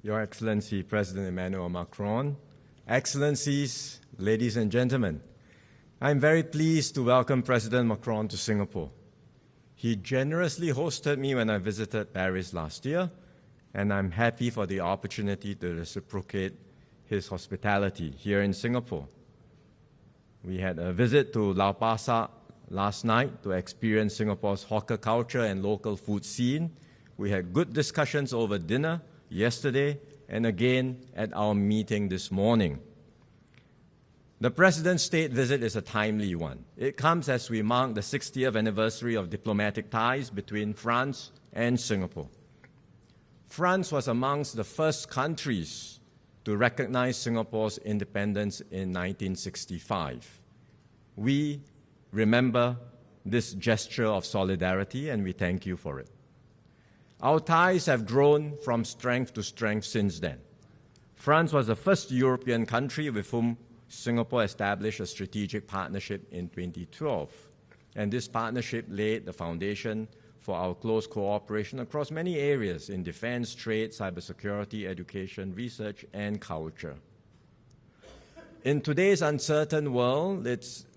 Your Excellency President Emmanuel Macron, Excellencies, ladies and gentlemen, I'm very pleased to welcome President Macron to Singapore. He generously hosted me when I visited Paris last year, and I'm happy for the opportunity to reciprocate his hospitality here in Singapore. We had a visit to Lau Pa Sat last night to experience Singapore's hawker culture and local food scene. We had good discussions over dinner yesterday and again at our meeting this morning. The President's state visit is a timely one. It comes as we mark the 60th anniversary of diplomatic ties between France and Singapore. France was amongst the first countries to recognize Singapore's independence in 1965. We remember this gesture of solidarity and we thank you for it. Our ties have grown from strength to strength since then. France was the first European country with whom Singapore established a strategic partnership in 2012. And this partnership laid the foundation for our close cooperation across many areas in defense, trade, cybersecurity, education, research, and culture. In today's uncertain world, it's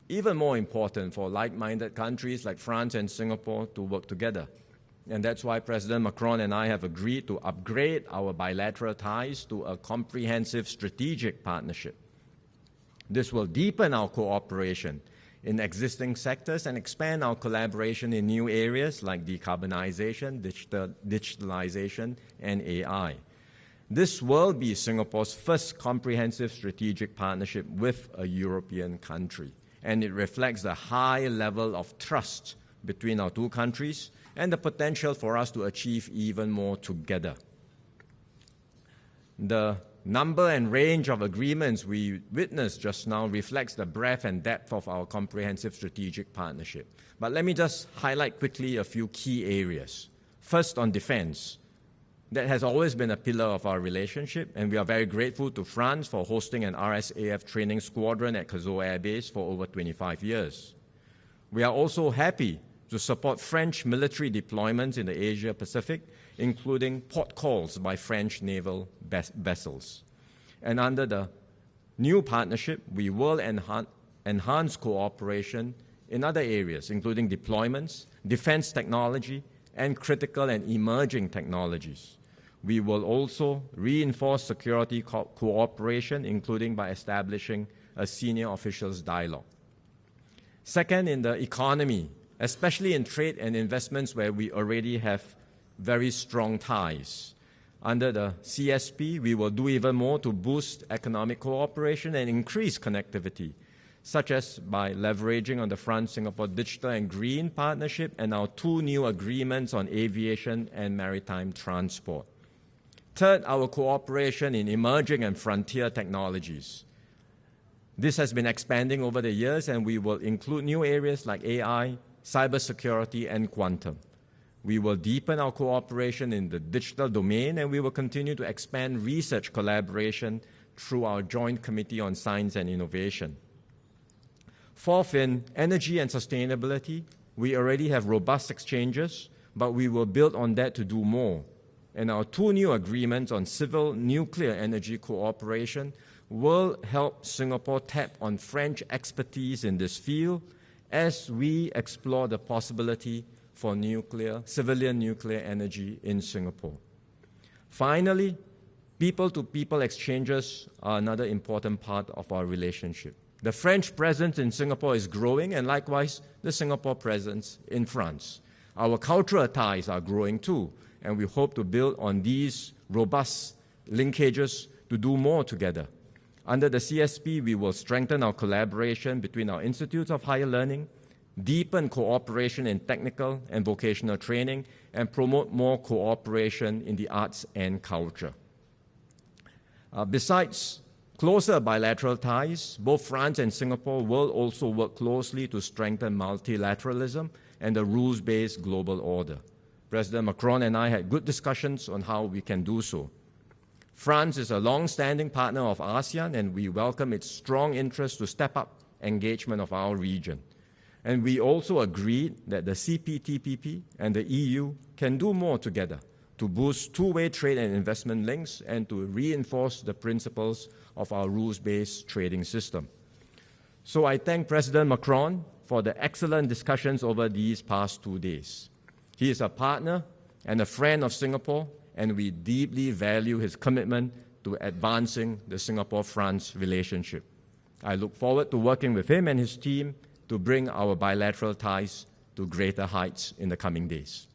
even more important for like-minded countries like France and Singapore to work together. And that's why President Macron and I have agreed to upgrade our bilateral ties to a comprehensive strategic partnership. This will deepen our cooperation in existing sectors and expand our collaboration in new areas like decarbonisation, digitalisation, and AI. This will be Singapore's first comprehensive strategic partnership with a European country, and it reflects the high level of trust between our two countries and the potential for us to achieve even more together. The number and range of agreements we witnessed just now reflects the breadth and depth of our comprehensive strategic partnership. But let me just highlight quickly a few key areas. First, on defense. That has always been a pillar of our relationship, and we are very grateful to France for hosting an RSAF training squadron at Cazaux Air Base for over 25 years. We are also happy to support French military deployments in the Asia-Pacific, including port calls by French naval vessels. And under the new partnership, we will enhance cooperation in other areas, including deployments, defense technology, and critical and emerging technologies. We will also reinforce security cooperation, including by establishing a senior officials dialogue. Second, in the economy, especially in trade and investments where we already have very strong ties. Under the CSP, we will do even more to boost economic cooperation and increase connectivity, such as by leveraging on the France-Singapore Digital and Green Partnership and our two new agreements on aviation and maritime transport. Third, our cooperation in emerging and frontier technologies. This has been expanding over the years, and we will include new areas like AI, cybersecurity, and quantum. We will deepen our cooperation in the digital domain, and we will continue to expand research collaboration through our Joint Committee on Science and Innovation. Fourth, in energy and sustainability, we already have robust exchanges, but we will build on that to do more. And our two new agreements on civil nuclear energy cooperation will help Singapore tap on French expertise in this field as we explore the possibility for civilian nuclear energy in Singapore. Finally, people-to-people exchanges are another important part of our relationship. The French presence in Singapore is growing, and likewise, the Singapore presence in France. Our cultural ties are growing too, and we hope to build on these robust linkages to do more together. Under the CSP, we will strengthen our collaboration between our institutes of higher learning, deepen cooperation in technical and vocational training, and promote more cooperation in the arts and culture. Besides closer bilateral ties, both France and Singapore will also work closely to strengthen multilateralism and the rules-based global order. President Macron and I had good discussions on how we can do so. France is a long-standing partner of ASEAN, and we welcome its strong interest to step up engagement of our region. And we also agreed that the CPTPP and the EU can do more together to boost two-way trade and investment links, and to reinforce the principles of our rules-based trading system. So I thank President Macron for the excellent discussions over these past 2 days. He is a partner and a friend of Singapore, and we deeply value his commitment to advancing the Singapore-France relationship. I look forward to working with him and his team to bring our bilateral ties to greater heights in the coming days.